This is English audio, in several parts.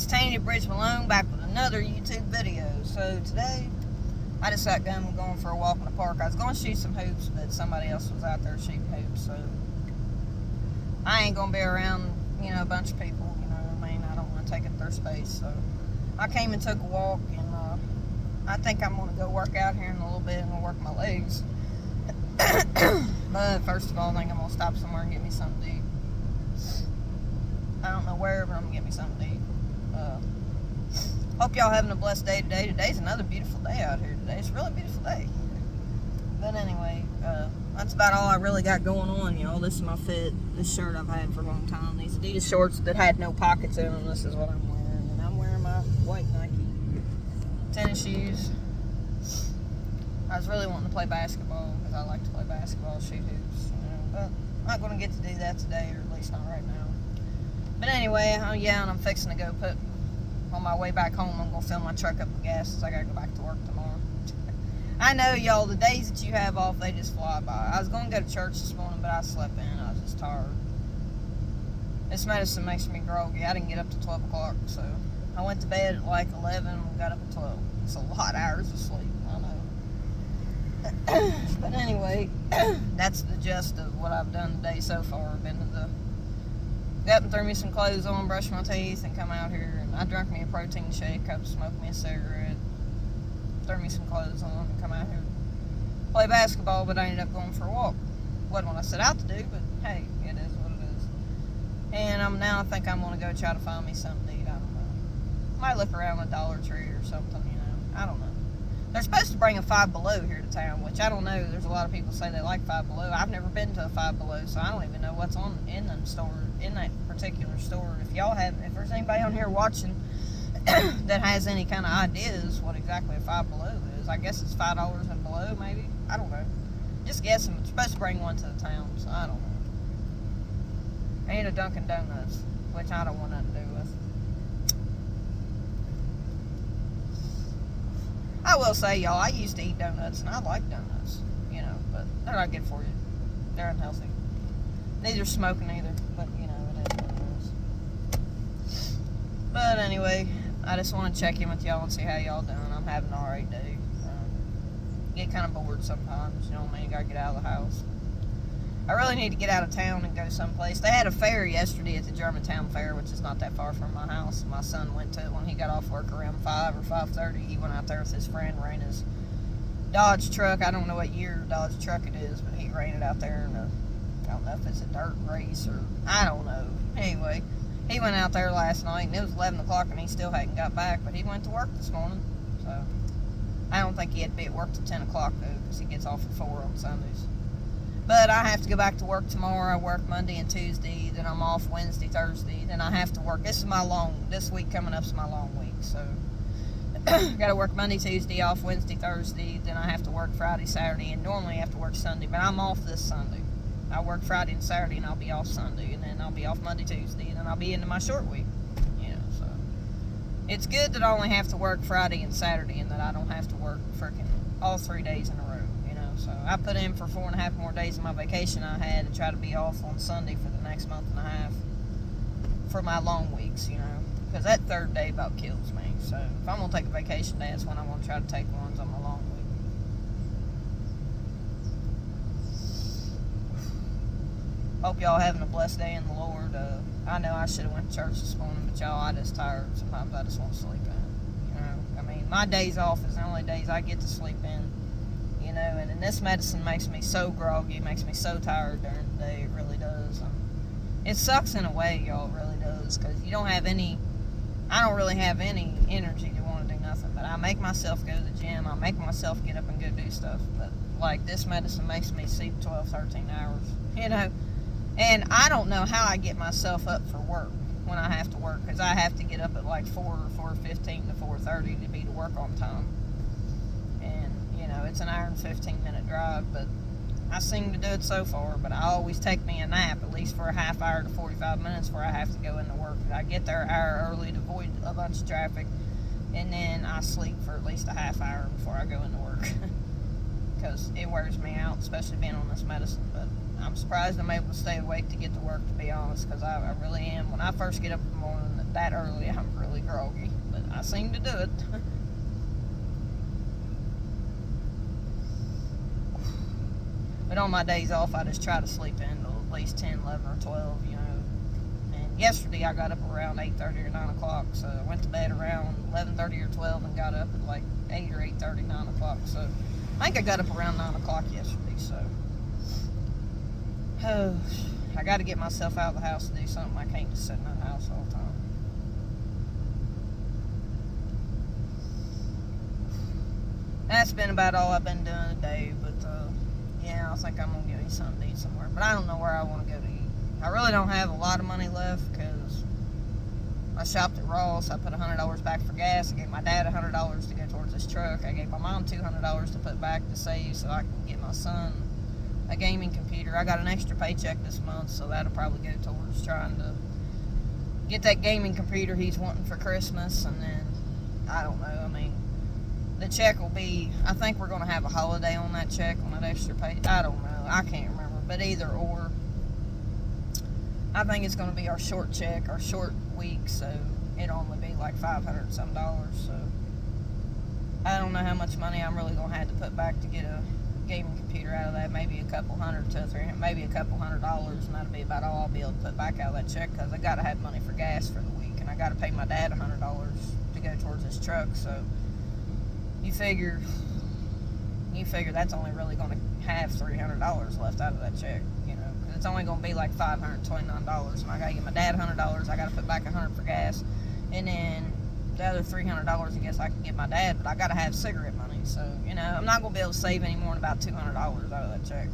It's Tanya Bridge Malone back with another YouTube video. So today, I just got done going for a walk in the park. I was going to shoot some hoops, but somebody else was out there shooting hoops, so I ain't going to be around, a bunch of people, I don't want to take up their space. So I came and took a walk, and I think I'm going to go work out here in a little bit and work my legs. But first of all, I think I'm going to stop somewhere and get me something to eat. I don't know where, but I'm going to get me something to eat. Hope y'all having a blessed day today. Today's another beautiful day out here today. It's a really beautiful day. But anyway, that's about all I really got going on, y'all. This is my fit. This shirt I've had for a long time. These Adidas shorts that had no pockets in them. This is what I'm wearing. And I'm wearing my white Nike tennis shoes. I was really wanting to play basketball because I like to play basketball, shoot hoops, but I'm not going to get to do that today, or at least not right now. But anyway, and I'm fixing to go on my way back home, I'm going to fill my truck up with gas since I got to go back to work tomorrow. I know, y'all, the days that you have off, they just fly by. I was going to go to church this morning, but I slept in. I was just tired. This medicine makes me groggy. I didn't get up to 12 o'clock, so I went to bed at like 11 and got up at 12. It's a lot of hours of sleep, I know. But anyway, that's the gist of what I've done today so far. I've been got and threw me some clothes on, brushed my teeth, and come out here. And I drank me a protein shake, smoked me a cigarette, threw me some clothes on, and come out here play basketball. But I ended up going for a walk. Wasn't what I set out to do, but hey, it is what it is. And I think I'm gonna go try to find me something to eat. I don't know. Might look around the Dollar Tree or something. I don't know. They're supposed to bring a Five Below here to town, which I don't know. There's a lot of people say they like Five Below. I've never been to a Five Below, so I don't even know what's in that particular store. If there's anybody on here watching that has any kind of ideas what exactly a Five Below is, I guess it's $5 and below, maybe. I don't know. Just guessing. It's supposed to bring one to the town, so I don't know. And a Dunkin' Donuts, which I don't want nothing to do with. I will say, y'all, I used to eat donuts, and I like donuts, but they're not good for you. They're unhealthy. Neither smoking either, but, it is what it is. But anyway, I just want to check in with y'all and see how y'all doing. I'm having an alright day. Get kind of bored sometimes, you gotta get out of the house. I really need to get out of town and go someplace. They had a fair yesterday at the Germantown Fair, which is not that far from my house. My son went to it when he got off work around 5 or 5:30. He went out there with his friend, ran his Dodge truck. I don't know what year Dodge truck it is, but he ran it out there in I don't know if it's a dirt race or I don't know. Anyway, he went out there last night, and it was 11 o'clock, and he still hadn't got back, but he went to work this morning. So I don't think he had to be at work till 10 o'clock, though, because he gets off at 4 on Sundays. But I have to go back to work tomorrow. I work Monday and Tuesday. Then I'm off Wednesday, Thursday. Then I have to work. This week coming up is my long week. So got to work Monday, Tuesday, off Wednesday, Thursday. Then I have to work Friday, Saturday, and normally I have to work Sunday. But I'm off this Sunday. I work Friday and Saturday, and I'll be off Sunday. And then I'll be off Monday, Tuesday, and then I'll be into my short week. So it's good that I only have to work Friday and Saturday, and that I don't have to work freaking all 3 days in a row. So I put in for 4.5 more days of my vacation I had to try to be off on Sunday for the next month and a half for my long weeks, because that third day about kills me. So if I'm going to take a vacation day, that's when I'm going to try to take ones on my long week. Hope y'all having a blessed day in the Lord. I know I should have went to church this morning, but y'all, I just tired. Sometimes I just want to sleep in. My days off is the only days I get to sleep in. And this medicine makes me so groggy, makes me so tired during the day. It really does. It sucks in a way, y'all. It really does, because I don't really have any energy to want to do nothing. But I make myself go to the gym. I make myself get up and go do stuff. But like this medicine makes me sleep 12, 13 hours. And I don't know how I get myself up for work when I have to work, because I have to get up at like 4 or 4:15 to 4:30 to be to work on time. It's an hour and 15-minute drive, but I seem to do it so far. But I always take me a nap, at least for a half hour to 45 minutes before I have to go into work. I get there an hour early to avoid a bunch of traffic, and then I sleep for at least a half hour before I go into work, because it wears me out, especially being on this medicine. But I'm surprised I'm able to stay awake to get to work, to be honest, because I really am. When I first get up in the morning that early, I'm really groggy, but I seem to do it. But on my days off, I just try to sleep in till at least 10, 11, or 12, And yesterday, I got up around 8:30 or 9 o'clock, so I went to bed around 11:30 or 12 and got up at like 8 or 8:30, 9 o'clock. So I think I got up around 9 o'clock yesterday, so I got to get myself out of the house to do something. I can't just sit in that house all the time. That's been about all I've been doing today, but yeah, I think I'm going to get me something to eat somewhere. But I don't know where I want to go to eat. I really don't have a lot of money left because I shopped at Ross. I put $100 back for gas. I gave my dad $100 to go towards his truck. I gave my mom $200 to put back to save so I can get my son a gaming computer. I got an extra paycheck this month, so that'll probably go towards trying to get that gaming computer he's wanting for Christmas. And then, I don't know, the check will be, I think we're going to have a holiday on that check, on that extra pay. I don't know. I can't remember. But either or, I think it's going to be our short check, our short week, so it'll only be like $500 some. So I don't know how much money I'm really going to have to put back to get a gaming computer out of that. Maybe a couple hundred to $300, maybe a couple $100, and that'll be about all I'll be able to put back out of that check, because I got to have money for gas for the week, and I got to pay my dad $100 to go towards his truck. So you figure that's only really going to have $300 left out of that check, because it's only going to be like $529, and I got to give my dad $100. I got to put back $100 for gas, and then the other $300, I guess I can give my dad, but I got to have cigarette money. So I'm not going to be able to save any more than about $200 out of that check.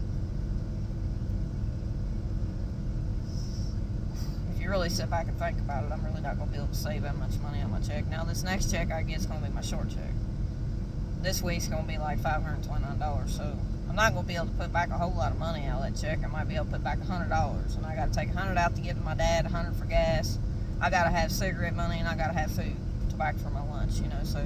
If you really sit back and think about it, I'm really not going to be able to save that much money on my check. Now this next check I get is going to be my short check. This week's going to be like $529, so I'm not going to be able to put back a whole lot of money out of that check. I might be able to put back $100, and I got to take $100 out to give to my dad, $100 for gas. I got to have cigarette money, and I got to have food to back for my lunch, So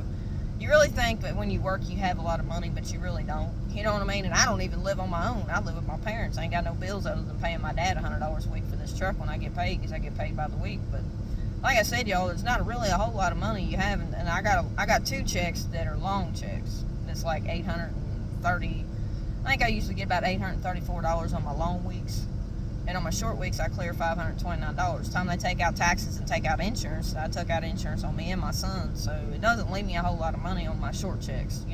you really think that when you work you have a lot of money, but you really don't. You know what I mean? And I don't even live on my own. I live with my parents. I ain't got no bills other than paying my dad $100 a week for this truck when I get paid, because I get paid by the week. But like I said, y'all, there's not really a whole lot of money you have, and I got 2 checks that are long checks. It's like $830. I think I usually get about $834 on my long weeks, and on my short weeks I clear $529. The time they take out taxes and take out insurance, I took out insurance on me and my son, so it doesn't leave me a whole lot of money on my short checks.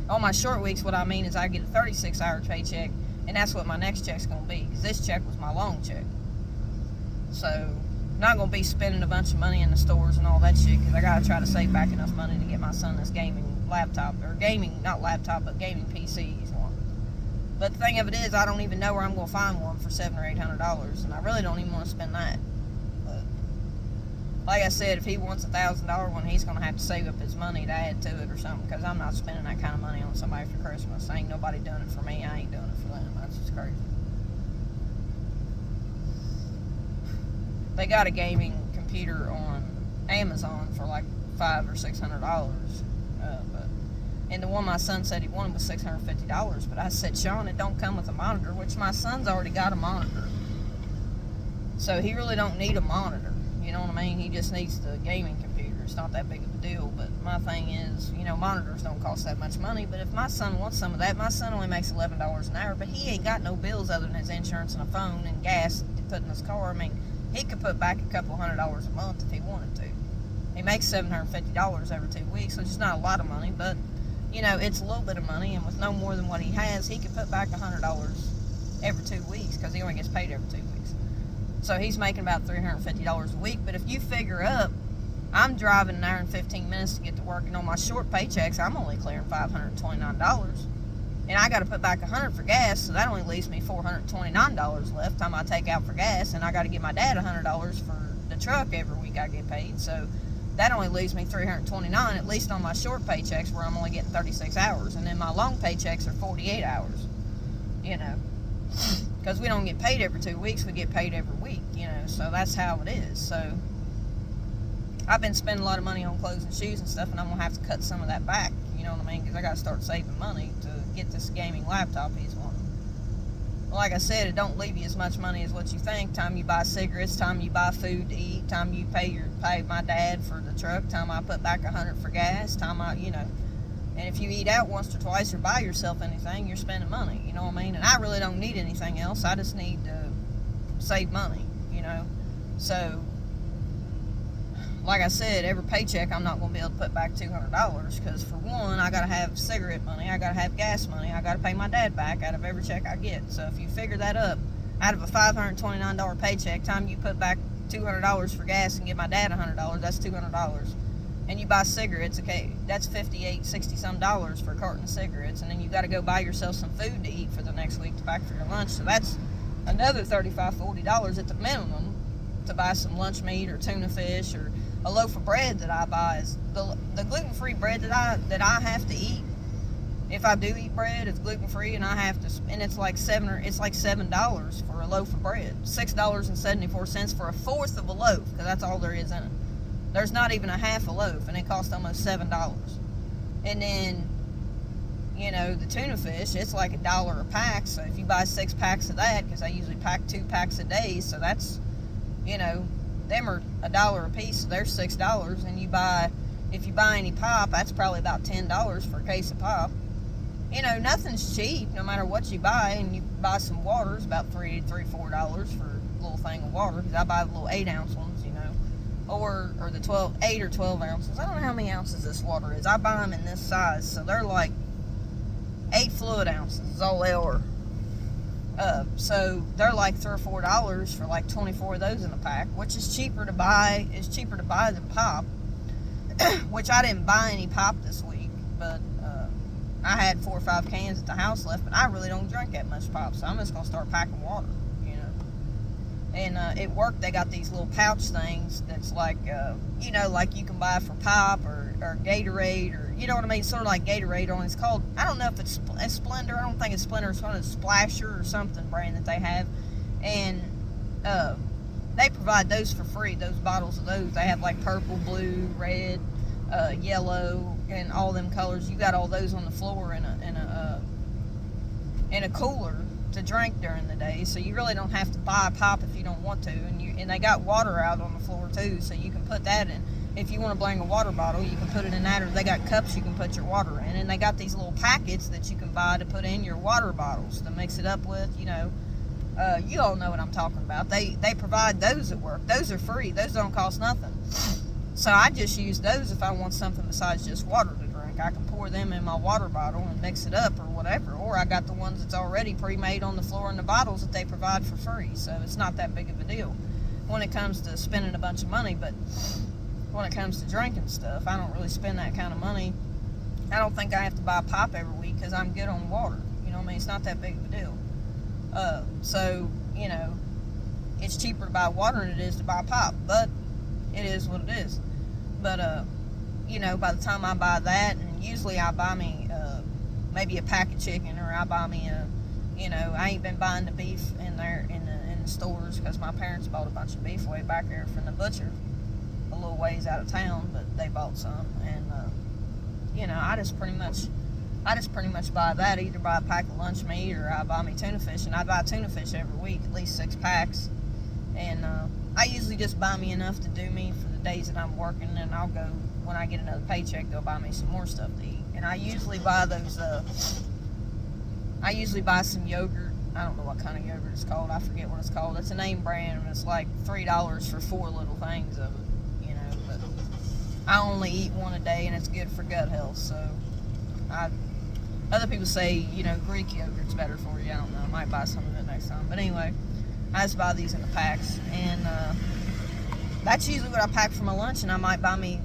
On my short weeks, what I mean is I get a 36-hour paycheck, and that's what my next check's going to be, because this check was my long check. So I'm not going to be spending a bunch of money in the stores and all that shit, because I got to try to save back enough money to get my son this gaming laptop, or not laptop, but gaming PC he's wanting. But the thing of it is, I don't even know where I'm going to find one for $700 or $800, and I really don't even want to spend that. But like I said, if he wants a $1,000 one, he's going to have to save up his money to add to it or something, because I'm not spending that kind of money on somebody for Christmas. Ain't nobody doing it for me. I ain't doing it for them. That's just crazy. They got a gaming computer on Amazon for like $500 or $600. And the one my son said he wanted was $650, but I said, Sean, it don't come with a monitor, which my son's already got a monitor. So he really don't need a monitor, you know what I mean? He just needs the gaming computer. It's not that big of a deal, but my thing is, monitors don't cost that much money, but if my son wants some of that, my son only makes $11 an hour, but he ain't got no bills other than his insurance and a phone and gas to put in his car. He could put back a couple $100 a month if he wanted to. He makes $750 every 2 weeks, which is not a lot of money, but it's a little bit of money, and with no more than what he has, he could put back $100 every 2 weeks, because he only gets paid every 2 weeks. So he's making about $350 a week. But if you figure up, I'm driving an hour and 15 minutes to get to work, and on my short paychecks, I'm only clearing $529. And I got to put back $100 for gas, so that only leaves me $429 left time I take out for gas, and I got to give my dad $100 for the truck every week I get paid. So that only leaves me $329, at least on my short paychecks, where I'm only getting 36 hours. And then my long paychecks are 48 hours, because we don't get paid every 2 weeks, we get paid every week, so that's how it is. So I've been spending a lot of money on clothes and shoes and stuff, and I'm going to have to cut some of that back, you know what I mean, because I got to start saving money to get this gaming laptop he's wanting. like I said, it don't leave you as much money as what you think. Time you buy cigarettes, time you buy food to eat, time you pay my dad for the truck, time I put back $100 for gas, time I, and if you eat out once or twice or buy yourself anything, you're spending money, you know what I mean? And I really don't need anything else. I just need to save money, So, like I said, every paycheck I'm not going to be able to put back $200 because, for one, I got to have cigarette money, I got to have gas money, I got to pay my dad back out of every check I get. So if you figure that up, out of a $529 paycheck, time you put back $200 for gas and give my dad $100, that's $200. And you buy cigarettes, okay, that's $58, $60 some dollars for a carton of cigarettes, and then you got to go buy yourself some food to eat for the next week to pack for your lunch. So that's another $35, $40 at the minimum to buy some lunch meat or tuna fish, or a loaf of bread that I buy is the gluten-free bread that I have to eat. If I do eat bread, it's gluten-free, and I have to, and it's like $7 for a loaf of bread, $6.74 for a fourth of a loaf, because that's all there is in it. There's not even a half a loaf, and it costs almost $7. And then, the tuna fish, it's like $1 a pack. So if you buy 6 packs of that, because I usually pack 2 packs a day, so that's, them are $1 a piece, so they're $6. And if you buy any pop, that's probably about $10 for a case of pop. Nothing's cheap, no matter what you buy. And you buy some water, it's about $4 for a little thing of water, because I buy the little 8-ounce ones, or the 8 or 12 ounces. I don't know how many ounces this water is. I buy them in this size, so they're like 8 fluid ounces is all they are. So they're like $3 or $4 for like 24 of those in a pack, which is cheaper to buy. It's cheaper to buy than pop. Which I didn't buy any pop this week, but I had 4 or 5 cans at the house left. But I really don't drink that much pop, so I'm just gonna start packing water. And at work, they got these little pouch things that's like, like you can buy for pop or Gatorade, or, you know what I mean? Sort of like Gatorade, only it's called, I don't know if it's Splendor. I don't think it's Splendor. It's one of the Splasher or something brand that they have. And they provide those for free, those bottles of those. They have like purple, blue, red, yellow, and all them colors. You got all those on the floor in a cooler to drink during the day, so you really don't have to buy pop if you don't want to. And they got water out on the floor too, so you can put that in. If you want to bring a water bottle, you can put it in that, or they got cups you can put your water in. And they got these little packets that you can buy to put in your water bottles to mix it up with. You all know what I'm talking about. They provide those at work. Those are free. Those don't cost nothing. So I just use those if I want something besides just water to drink. I can pour them in my water bottle and mix it up or whatever. Or I got the ones that's already pre-made on the floor in the bottles that they provide for free. So it's not that big of a deal when it comes to spending a bunch of money. But when it comes to drinking stuff, I don't really spend that kind of money. I don't think I have to buy pop every week because I'm good on water. You know what I mean? It's not that big of a deal. So, it's cheaper to buy water than it is to buy pop. But it is what it is. But, by the time I buy that, and usually I buy me maybe a pack of chicken, or I buy me I ain't been buying the beef in the stores because my parents bought a bunch of beef way back there from the butcher a little ways out of town, but they bought some, and I just pretty much buy that. Either buy a pack of lunch meat, or I buy me tuna fish, and I buy tuna fish every week, at least 6 packs, and I usually just buy me enough to do me for the days that I'm working, and I'll go, when I get another paycheck, go buy me some more stuff to eat. And I usually buy those, some yogurt. I don't know what kind of yogurt it's called. I forget what it's called. It's a name brand, and it's like $3 for 4 little things of it, but I only eat one a day, and it's good for gut health, so other people say, Greek yogurt's better for you. I don't know. I might buy some of it next time. But anyway, I just buy these in the packs, and that's usually what I pack for my lunch, and I might buy me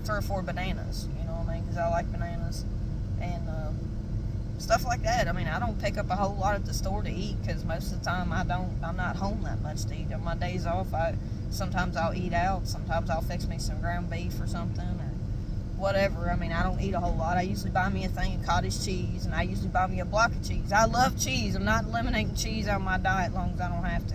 3 or 4 bananas, because I like bananas, and stuff like that. I mean, I don't pick up a whole lot at the store to eat, because most of the time I'm not home that much to eat. On my days off, sometimes I'll eat out, sometimes I'll fix me some ground beef or something, or whatever. I mean, I don't eat a whole lot. I usually buy me a thing of cottage cheese, and I usually buy me a block of cheese. I love cheese. I'm not eliminating cheese out of my diet as long as I don't have to.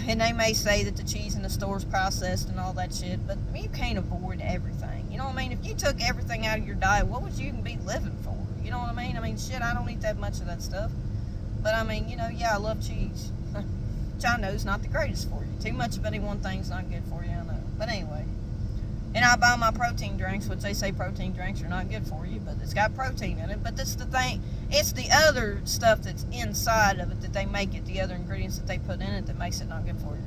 And they may say that the cheese in the store is processed and all that shit, but you can't avoid everything. You know what I mean? If you took everything out of your diet, what would you even be living for? You know what I mean? I mean, shit, I don't eat that much of that stuff. But I mean, yeah, I love cheese. Which I know is not the greatest for you. Too much of any one thing's not good for you, I know. But anyway. And I buy my protein drinks, which they say protein drinks are not good for you, but it's got protein in it. But that's the thing. It's the other stuff that's inside of it that they make it, the other ingredients that they put in it that makes it not good for you.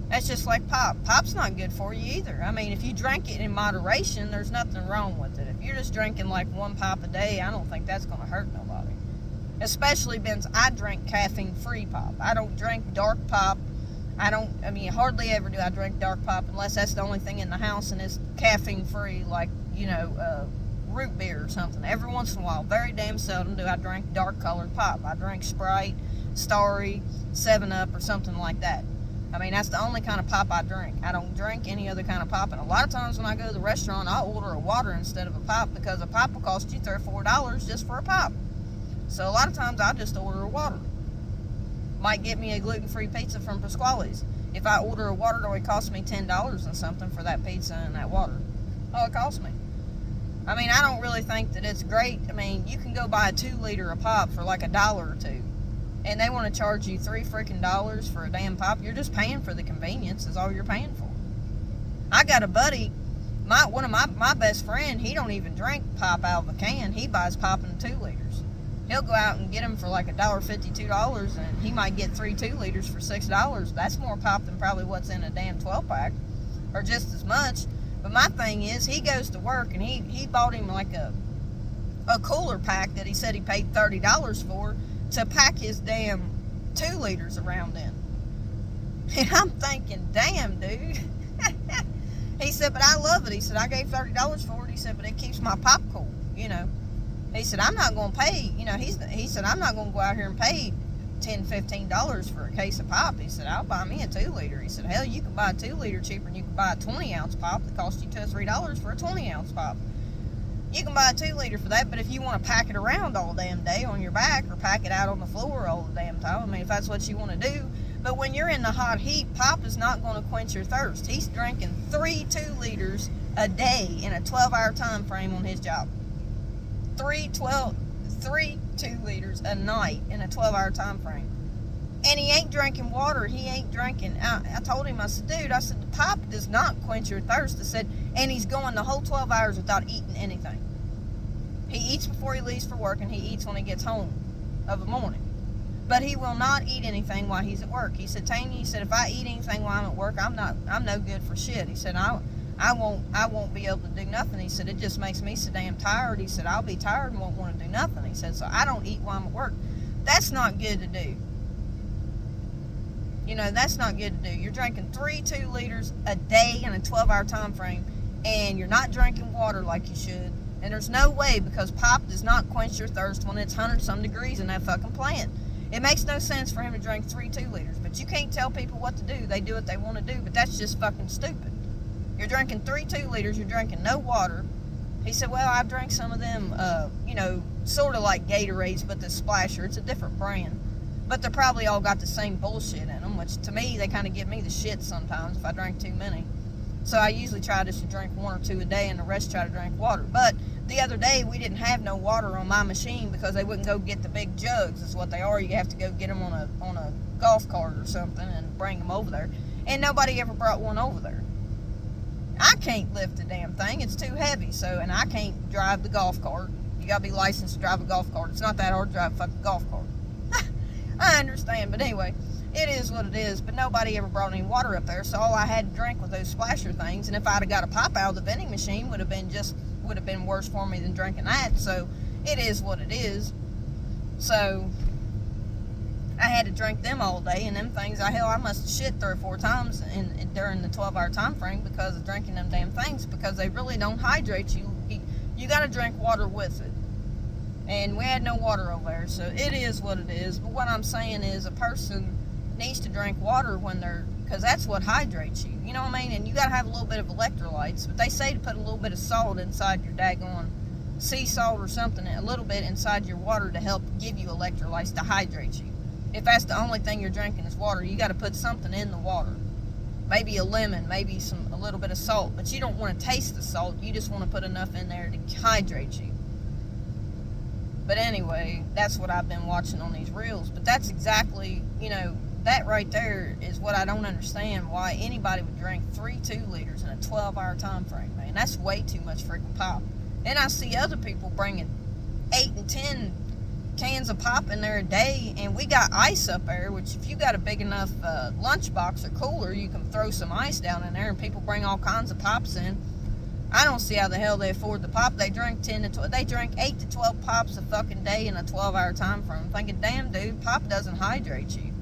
That's just like pop. Pop's not good for you either. I mean, if you drink it in moderation, there's nothing wrong with it. If you're just drinking like one pop a day, I don't think that's going to hurt nobody. Especially since I drink caffeine-free pop. I don't drink dark pop. Hardly ever do I drink dark pop unless that's the only thing in the house and it's caffeine-free, like, root beer or something. Every once in a while, very damn seldom do I drink dark-colored pop. I drink Sprite, Starry, 7-Up, or something like that. I mean, that's the only kind of pop I drink. I don't drink any other kind of pop. And a lot of times when I go to the restaurant, I'll order a water instead of a pop because a pop will cost you $3 or $4 just for a pop. So a lot of times I'll just order a water. Might get me a gluten-free pizza from Pasquale's. If I order a water, it only costs me $10 and something for that pizza and that water. Oh, it costs me. I mean, I don't really think that it's great. I mean, you can go buy a 2-liter of pop for like $1 or $2. And they want to charge you $3 freaking for a damn pop. You're just paying for the convenience is all you're paying for. I got a buddy, one of my best friend, he don't even drink pop out of a can. He buys pop in 2 liters. He'll go out and get them for like $1.50, $2, and he might get 3 2-liters for $6. That's more pop than probably what's in a damn 12-pack, or just as much. But my thing is, he goes to work, and he bought him like a cooler pack that he said he paid $30 for to pack his damn 2 liters around in. And I'm thinking, damn, dude. He said, but I love it. He said, I gave $30 for it. He said, but it keeps my pop cool, He said, I'm not going to pay, he said, I'm not going to go out here and pay $10, $15 for a case of pop. He said, I'll buy me a 2-liter. He said, hell, you can buy a 2-liter cheaper than you can buy a 20-ounce pop that costs you $2 or $3 for a 20-ounce pop. You can buy a 2-liter for that, but if you want to pack it around all damn day on your back or pack it out on the floor all the damn time, I mean, if that's what you want to do. But when you're in the hot heat, pop is not going to quench your thirst. He's drinking 3 2-liters a day in a 12-hour time frame on his job. 3 2-liters a night in a 12-hour time frame. And he ain't drinking water. He ain't drinking. I told him, I said, dude, the pop does not quench your thirst. I said, and he's going the whole 12 hours without eating anything. He eats before he leaves for work, and he eats when he gets home of a morning. But he will not eat anything while he's at work. He said, Tanya, he said, if I eat anything while I'm at work, I'm no good for shit. He said, I won't be able to do nothing. He said, it just makes me so damn tired. He said, I'll be tired and won't want to do nothing. He said, so I don't eat while I'm at work. That's not good to do. That's not good to do. You're drinking 3 2-liters a day in a 12-hour time frame, and you're not drinking water like you should. And there's no way, because pop does not quench your thirst when it's 100-some degrees in that fucking plant. It makes no sense for him to drink 3 2-liters, but you can't tell people what to do. They do what they want to do, but that's just fucking stupid. You're drinking 3 2-liters, you're drinking no water. He said, well, I drank some of them, sort of like Gatorades, but the Splasher. It's a different brand. But they're probably all got the same bullshit in them, which to me, they kind of give me the shit sometimes if I drink too many. So I usually try just to drink 1 or 2 a day, and the rest try to drink water. But the other day, we didn't have no water on my machine because they wouldn't go get the big jugs, is what they are. You have to go get them on a golf cart or something and bring them over there. And nobody ever brought one over there. I can't lift the damn thing. It's too heavy. And I can't drive the golf cart. You got to be licensed to drive a golf cart. It's not that hard to drive a fucking golf cart. I understand, but anyway, it is what it is. But nobody ever brought any water up there, so all I had to drink was those Splasher things. And if I'd have got a pop out of the vending machine, would have been worse for me than drinking that. So it is what it is. So I had to drink them all day, and them things, I must have shit 3 or 4 times during the 12-hour time frame because of drinking them damn things, because they really don't hydrate you. You got to drink water with it. And we had no water over there, so it is what it is. But what I'm saying is a person needs to drink water because that's what hydrates you. You know what I mean? And you got to have a little bit of electrolytes. But they say to put a little bit of salt inside your daggone sea salt or something, a little bit inside your water to help give you electrolytes to hydrate you. If that's the only thing you're drinking is water, you got to put something in the water. Maybe a lemon, maybe a little bit of salt. But you don't want to taste the salt. You just want to put enough in there to hydrate you. But anyway, that's what I've been watching on these reels. But that's exactly, that right there is what I don't understand, why anybody would drink 3 2-liters in a 12-hour time frame, man. That's way too much freaking pop. And I see other people bringing 8 and 10 cans of pop in there a day, and we got ice up there, which if you got a big enough lunchbox or cooler, you can throw some ice down in there, and people bring all kinds of pops in. I don't see how the hell they afford the pop. They drink 10 to 12. They drink 8 to 12 pops a fucking day in a 12-hour time frame. I'm thinking, damn, dude, pop doesn't hydrate you.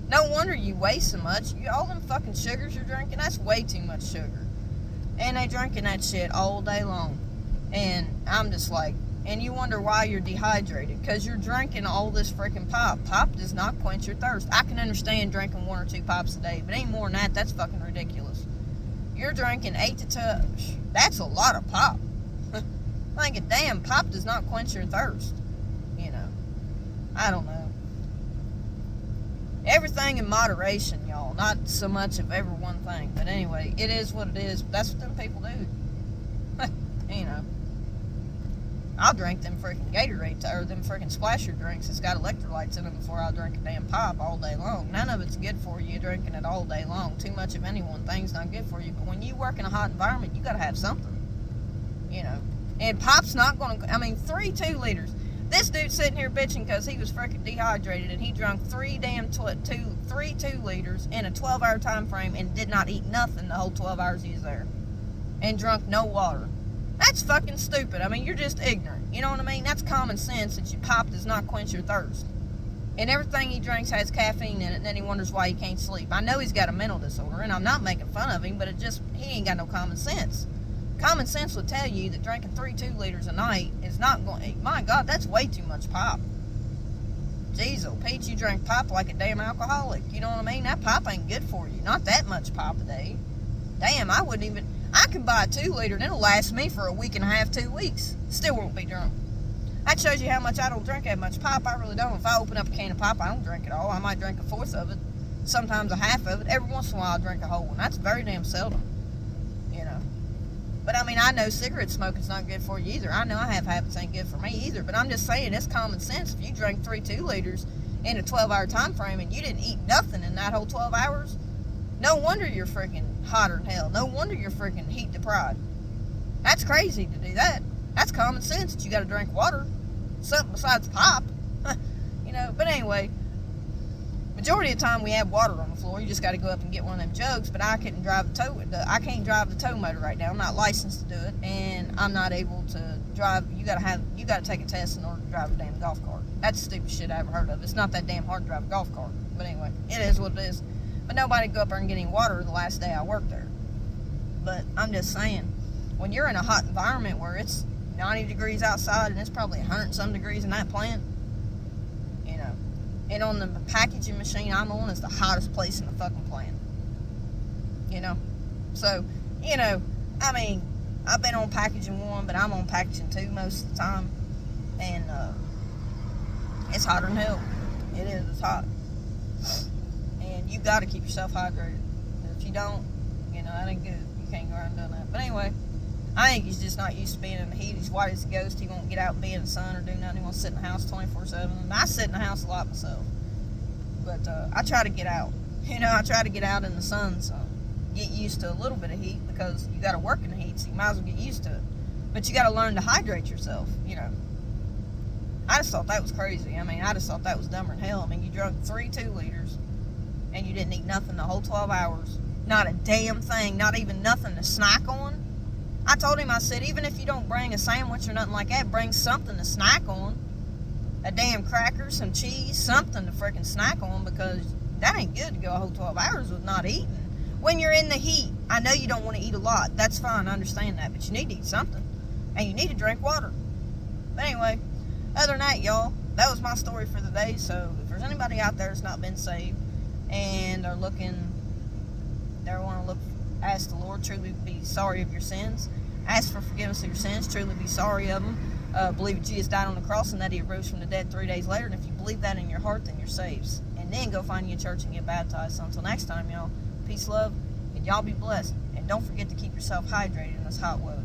No wonder you weigh so much. All them fucking sugars you're drinking, that's way too much sugar. And they drinking that shit all day long. And I'm just like, and you wonder why you're dehydrated. Because you're drinking all this freaking pop. Pop does not quench your thirst. I can understand drinking 1 or 2 pops a day, but any more than that, that's fucking ridiculous. You're drinking 8 to 12. That's a lot of pop. Thinking, damn, pop does not quench your thirst. I don't know. Everything in moderation, y'all. Not so much of every one thing. But anyway, it is what it is. That's what them people do. I'll drink them freaking Gatorade, or them freaking splasher drinks that's got electrolytes in them before I'll drink a damn pop all day long. None of it's good for you drinking it all day long. Too much of any one thing's not good for you. But when you work in a hot environment, you gotta have something. And pop's not gonna, 3 2-liters. This dude's sitting here bitching because he was freaking dehydrated, and he drunk 3 2-liters in a 12-hour time frame and did not eat nothing the whole 12 hours he was there. And drunk no water. That's fucking stupid. You're just ignorant. You know what I mean? That's common sense that pop does not quench your thirst. And everything he drinks has caffeine in it, and then he wonders why he can't sleep. I know he's got a mental disorder, and I'm not making fun of him, but he ain't got no common sense. Common sense would tell you that drinking 3 2-liters a night is not going... My God, that's way too much pop. Jeez, oh Pete, you drink pop like a damn alcoholic. You know what I mean? That pop ain't good for you. Not that much pop a day. Damn, I can buy a 2-liter and it'll last me for a week and a half, 2 weeks. Still won't be drunk. That shows you how much I don't drink that much pop. I really don't. If I open up a can of pop, I don't drink it all. I might drink a fourth of it. Sometimes a half of it. Every once in a while, I'll drink a whole one. That's very damn seldom. But I know cigarette smoking's not good for you either. I know I have habits ain't good for me either. But I'm just saying, it's common sense. If you drink 3 2-liters in a 12-hour time frame and you didn't eat nothing in that whole 12 hours, no wonder you're freaking hotter than hell. No wonder you're freaking heat deprived. That's crazy to do that. That's common sense that you got to drink water. Something besides pop. But anyway, majority of the time we have water on the floor. You just got to go up and get one of them jugs. But I couldn't drive I can't drive the tow motor right now. I'm not licensed to do it, and I'm not able to drive. You got to take a test in order to drive a damn golf cart. That's the stupidest shit I ever heard of. It's not that damn hard to drive a golf cart. But anyway, it is what it is. But nobody could go up there and get any water the last day I worked there. But I'm just saying, when you're in a hot environment where it's 90 degrees outside and it's probably 100 and some degrees in that plant, and on the packaging machine I'm on is the hottest place in the fucking plant. So, I've been on packaging 1, but I'm on packaging 2 most of the time. And it's hotter than hell. It is. It's hot. And you got to keep yourself hydrated. If you don't, that ain't good. You can't go around doing that. But anyway, I think he's just not used to being in the heat. He's white as a ghost. He won't get out and be in the sun or do nothing. He wants to sit in the house 24/7. I sit in the house a lot myself. But I try to get out. I try to get out in the sun, so get used to a little bit of heat, because you got to work in the heat, so you might as well get used to it. But you got to learn to hydrate yourself, I just thought that was crazy. I just thought that was dumber than hell. You drank 3 2-liters, and you didn't eat nothing the whole 12 hours. Not a damn thing, not even nothing to snack on. I told him, I said, even if you don't bring a sandwich or nothing like that, bring something to snack on. A damn cracker, some cheese, something to freaking snack on, because that ain't good to go a whole 12 hours with not eating. When you're in the heat, I know you don't want to eat a lot. That's fine, I understand that, but you need to eat something. And you need to drink water. But anyway, other than that, y'all, that was my story for the day. So if there's anybody out there that's not been saved and are ask the Lord, truly be sorry of your sins, ask for forgiveness of your sins, truly be sorry of them, believe that Jesus died on the cross and that he arose from the dead 3 days later, and if you believe that in your heart, then you're saved. And then go find you a church and get baptized. So until next time, y'all, peace, love, and y'all be blessed. And don't forget to keep yourself hydrated in this hot weather.